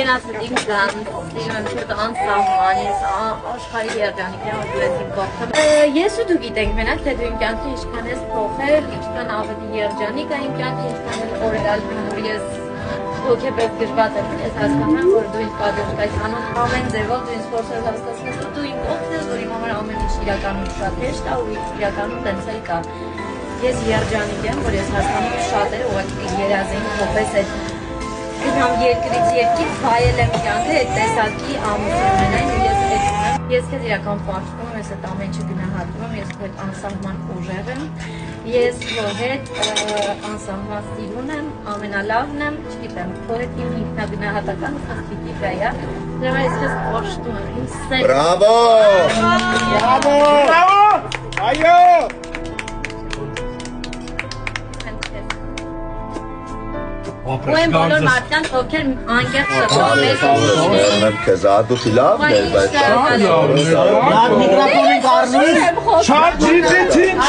Գենասդիկ կան, ստիլում չուտ անսահման, ես աշխարհի երջանիկն եմ ուզում կողքը։ Ես ու դու գիտենք մենակ, թե դու իմ կյանքի ինչքան ես փոխել, ինչքան ավելի երջանիկ է իմ կյանքը, ինչքան էլ օրերալ որ ես հոգեպես գրված եմ, ես հասկանում եմ, որ դու ինձ պատժ կայս անում ամեն ձևով, դու ինձ փորձել հասկացնես, որ դու իմ կողքն ես, որ իմ համար ամեն ինչ իրականում շատ հեշտ է ու իրականում տենց էլ կա։ Ես երջանիկ եմ, որ ես հասկանում եմ շատերը ուղղակի երազին փոխես այդ գնամ երկրից երկիր վայել եմ կյանքը այդ տեսակի ամուսին ունենային ու ես այդ ունեմ։ Ես քեզ իրական պարտքում եմ, ես այդ ամեն ինչը գնահատում եմ, ես քո հետ անսահման ուժեղ եմ, ես քո հետ անսահման սիրուն եմ, ամենալավն եմ, չգիտեմ, քո հետ իմ ինքնագնահատական սաստիկիկա է, դրա ես քեզ պաշտում եմ, իմ սեր։ Բրավո! Բրավո! Բրավո! Այո! Ու եմ բոլոր մարդկանց, ովքեր անկեղծ շփոթվել եմ քեզ ադուքի լավն էր, բայց Միգրապոնին կարնույթ, շատ ջիջիջին